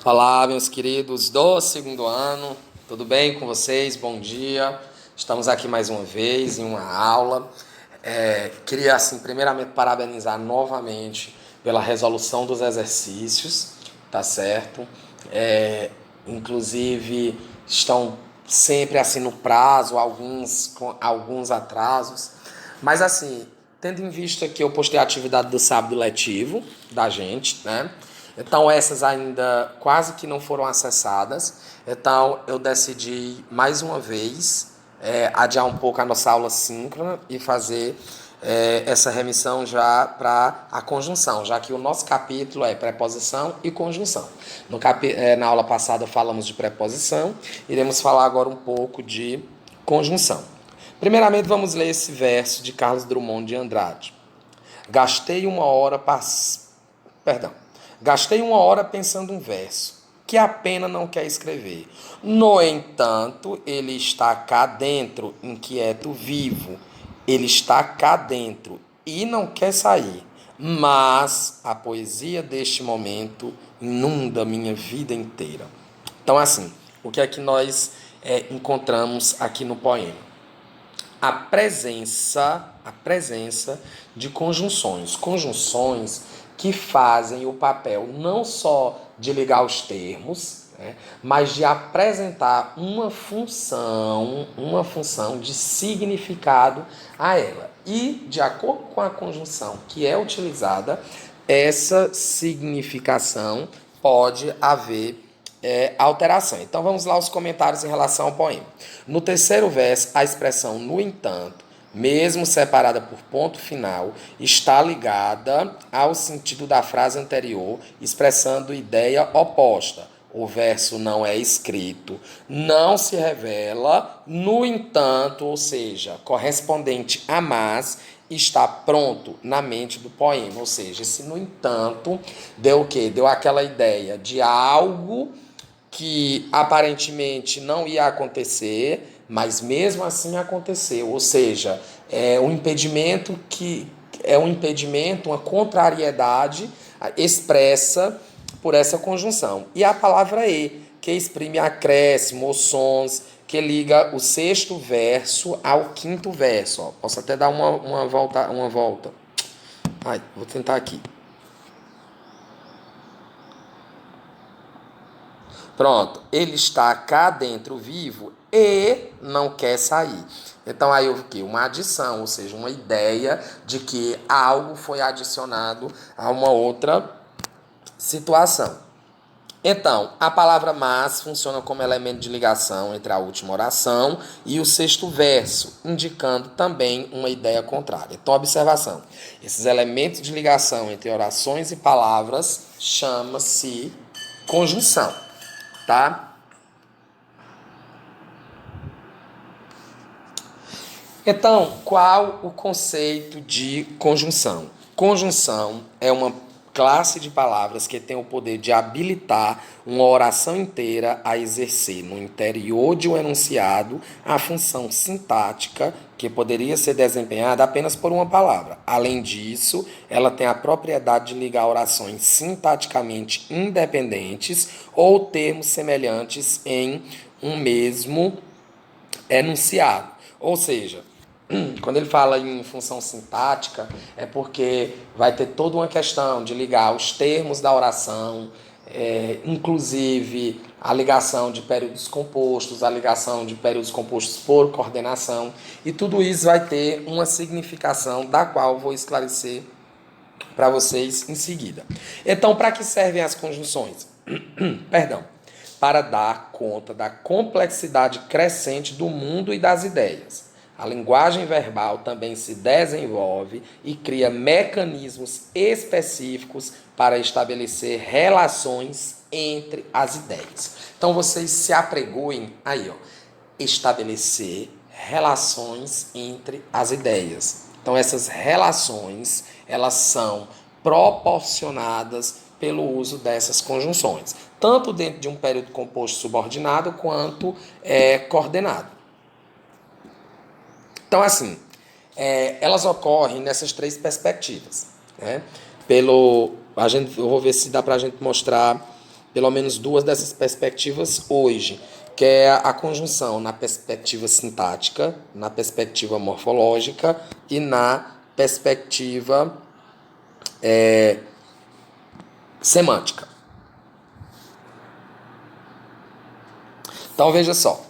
Olá, meus queridos do segundo ano, tudo bem com vocês? Bom dia. Estamos aqui mais uma vez em uma aula. Queria, assim, primeiramente parabenizar novamente pela resolução dos exercícios, tá certo? Inclusive, estão sempre assim no prazo, alguns com alguns atrasos. Mas, assim, tendo em vista que eu postei a atividade do sábado letivo da gente, né? Então essas ainda quase que não foram acessadas. Então eu decidi mais uma vez adiar um pouco a nossa aula síncrona e fazer essa remissão já para a conjunção, já que o nosso capítulo é preposição e conjunção. Na aula passada falamos de preposição, iremos falar agora um pouco de conjunção. Primeiramente vamos ler esse verso de Carlos Drummond de Andrade. Gastei uma hora Perdão. Gastei uma hora pensando um verso que a pena não quer escrever. No entanto, ele está cá dentro, inquieto, vivo. Ele está cá dentro e não quer sair. Mas a poesia deste momento inunda minha vida inteira. Então, assim, o que é que nós encontramos aqui no poema? A presença de conjunções que fazem o papel não só de ligar os termos, né, mas de apresentar uma função de significado a ela. E, de acordo com a conjunção que é utilizada, essa significação pode haver alteração. Então vamos lá os comentários em relação ao poema. No terceiro verso, a expressão no entanto, mesmo separada por ponto final, está ligada ao sentido da frase anterior, expressando ideia oposta. O verso não é escrito, não se revela, no entanto, ou seja, correspondente a mas, está pronto na mente do poema. Ou seja, esse no entanto deu o quê? Deu aquela ideia de algo que aparentemente não ia acontecer, mas mesmo assim aconteceu. Ou seja, uma contrariedade expressa por essa conjunção. E a palavra que exprime acréscimo ou sons, que liga o sexto verso ao quinto verso. Ó. Posso até dar uma volta. Ai, vou tentar aqui. Pronto, ele está cá dentro vivo e não quer sair. Então aí houve o quê? Uma adição, ou seja, uma ideia de que algo foi adicionado a uma outra situação. Então, a palavra mas funciona como elemento de ligação entre a última oração e o sexto verso, indicando também uma ideia contrária. Então, observação. Esses elementos de ligação entre orações e palavras chama-se conjunção, tá? Então, qual o conceito de conjunção? Conjunção é uma classe de palavras que tem o poder de habilitar uma oração inteira a exercer no interior de um enunciado a função sintática que poderia ser desempenhada apenas por uma palavra. Além disso, ela tem a propriedade de ligar orações sintaticamente independentes ou termos semelhantes em um mesmo enunciado. Ou seja, quando ele fala em função sintática, é porque vai ter toda uma questão de ligar os termos da oração, inclusive a ligação de períodos compostos, a ligação de períodos compostos por coordenação, e tudo isso vai ter uma significação da qual vou esclarecer para vocês em seguida. Então, para que servem as conjunções? Perdão. Para dar conta da complexidade crescente do mundo e das ideias. A linguagem verbal também se desenvolve e cria mecanismos específicos para estabelecer relações entre as ideias. Então vocês se apregoem aí, ó, estabelecer relações entre as ideias. Então essas relações, elas são proporcionadas pelo uso dessas conjunções, tanto dentro de um período composto subordinado quanto coordenado. Então, assim, elas ocorrem nessas três perspectivas. Né? Eu vou ver se dá para a gente mostrar pelo menos duas dessas perspectivas hoje, que é a conjunção na perspectiva sintática, na perspectiva morfológica e na perspectiva semântica. Então veja só,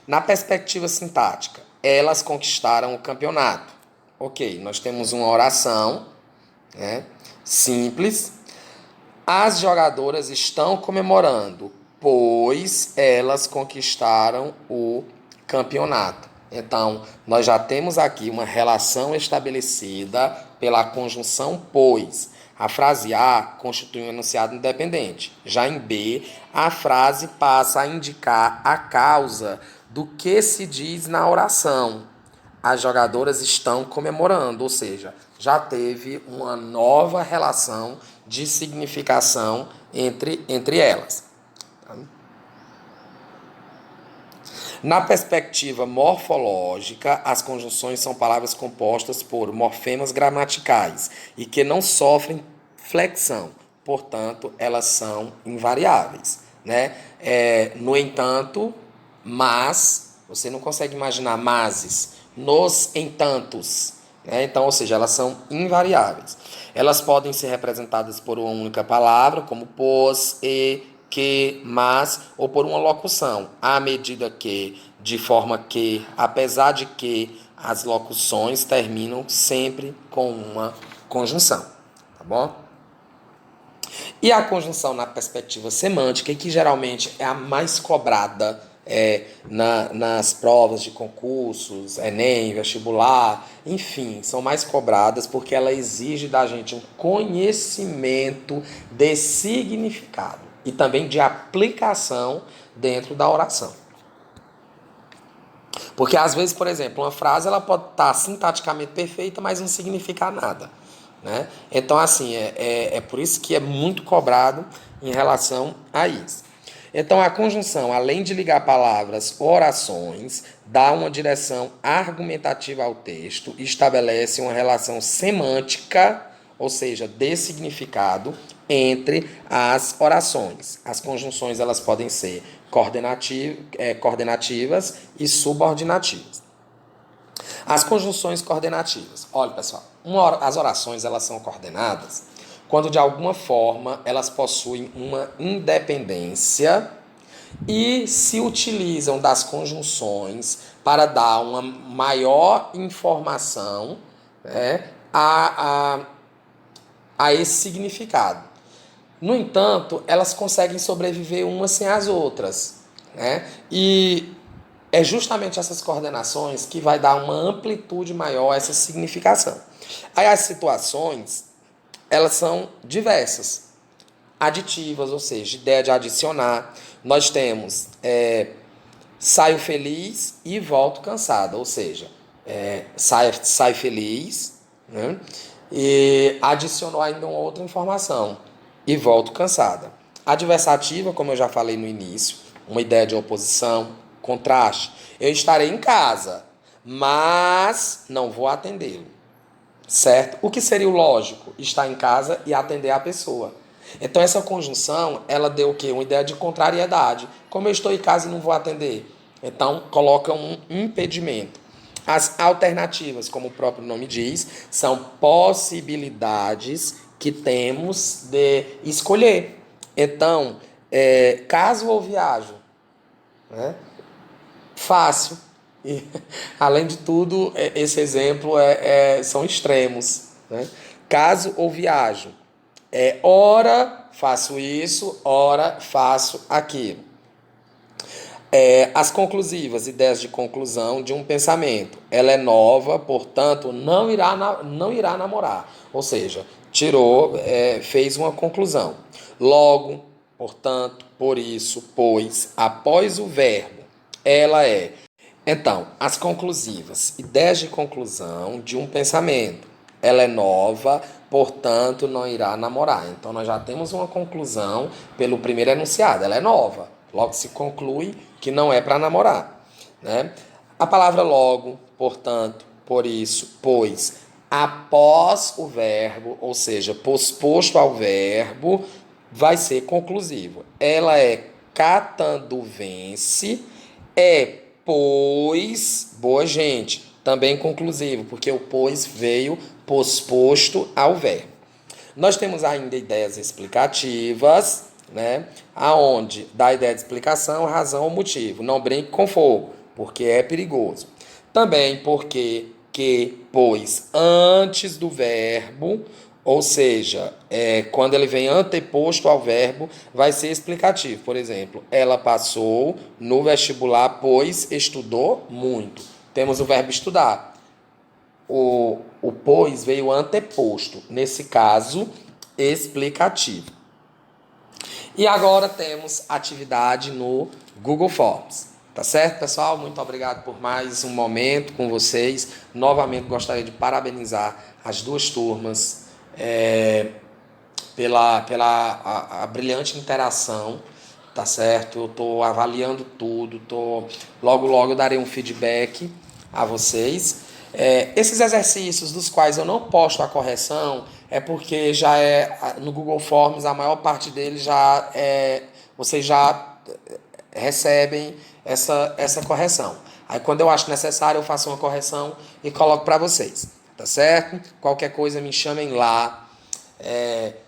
na perspectiva sintática, elas conquistaram o campeonato. Ok, nós temos uma oração, né, simples. As jogadoras estão comemorando, pois elas conquistaram o campeonato. Então, nós já temos aqui uma relação estabelecida pela conjunção pois. A frase A constitui um enunciado independente. Já em B, a frase passa a indicar a causa do que se diz na oração. As jogadoras estão comemorando, ou seja, já teve uma nova relação de significação entre elas. Na perspectiva morfológica, as conjunções são palavras compostas por morfemas gramaticais e que não sofrem flexão, portanto, elas são invariáveis, né? No entanto, mas, você não consegue imaginar mases, nos entantos, né? Então, ou seja, elas são invariáveis. Elas podem ser representadas por uma única palavra, como pôs, e, que, mas, ou por uma locução, à medida que, de forma que, apesar de que, as locuções terminam sempre com uma conjunção, tá bom? E a conjunção na perspectiva semântica, que geralmente é a mais cobrada nas provas de concursos, Enem, vestibular, enfim, são mais cobradas porque ela exige da gente um conhecimento de significado e também de aplicação dentro da oração. Porque às vezes, por exemplo, uma frase ela pode estar sintaticamente perfeita, mas não significar nada, né? Então, assim, é por isso que é muito cobrado em relação a isso. Então, a conjunção, além de ligar palavras ou orações, dá uma direção argumentativa ao texto e estabelece uma relação semântica, ou seja, de significado, entre as orações. As conjunções elas podem ser coordenativas e subordinativas. As conjunções coordenativas. Olha, pessoal, as orações elas são coordenadas quando de alguma forma elas possuem uma independência e se utilizam das conjunções para dar uma maior informação, né, a esse significado. No entanto, elas conseguem sobreviver umas sem as outras, né? E é justamente essas coordenações que vai dar uma amplitude maior a essa significação. Aí as situações, elas são diversas. Aditivas, ou seja, ideia de adicionar. Nós temos saio feliz e volto cansado, ou seja, sai feliz, né? E adicionou ainda uma outra informação e volto cansada. Adversativa, como eu já falei no início, uma ideia de oposição, contraste. Eu estarei em casa, mas não vou atendê-lo, certo? O que seria o lógico? Estar em casa e atender a pessoa. Então essa conjunção, ela deu o quê? Uma ideia de contrariedade. Como eu estou em casa e não vou atender? Então coloca um impedimento. As alternativas, como o próprio nome diz, são possibilidades que temos de escolher. Então, caso ou viajo, né? Fácil. E, além de tudo, esse exemplo são extremos, né? Caso ou viajo. Ora faço isso, ora faço aquilo. As conclusivas, ideias de conclusão de um pensamento. Ela é nova, portanto, não irá namorar. Ou seja, fez uma conclusão. Logo, portanto, por isso, pois, após o verbo, ela é. Então, as conclusivas, ideias de conclusão de um pensamento. Ela é nova, portanto, não irá namorar. Então, nós já temos uma conclusão pelo primeiro enunciado. Ela é nova. Logo se conclui que não é para namorar, né? A palavra logo, portanto, por isso, pois, após o verbo, ou seja, posposto ao verbo, vai ser conclusivo. Ela é catanduvense, é pois, boa gente, também conclusivo, porque o pois veio posposto ao verbo. Nós temos ainda ideias explicativas, né? Aonde dá ideia de explicação, razão ou motivo. Não brinque com fogo, porque é perigoso. Também porque, que, pois, antes do verbo, ou seja, quando ele vem anteposto ao verbo, vai ser explicativo. Por exemplo, ela passou no vestibular, pois estudou muito. Temos o verbo estudar. O pois veio anteposto, nesse caso, explicativo. E agora temos atividade no Google Forms. Tá certo, pessoal? Muito obrigado por mais um momento com vocês. Novamente gostaria de parabenizar as duas turmas pela brilhante interação, tá certo? Eu estou avaliando tudo, logo eu darei um feedback a vocês. Esses exercícios dos quais eu não posto a correção é porque já no Google Forms a maior parte deles vocês já recebem essa correção. Aí quando eu acho necessário eu faço uma correção e coloco para vocês, tá certo? Qualquer coisa me chamem lá.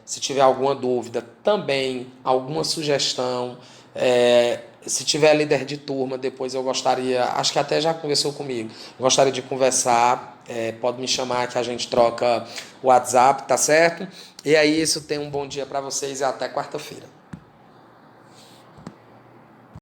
Se tiver alguma dúvida, também alguma sugestão, se tiver líder de turma, depois eu gostaria, acho que até já conversou comigo, gostaria de conversar, pode me chamar que a gente troca o WhatsApp, tá certo? E é isso, tenham um bom dia para vocês e até quarta-feira.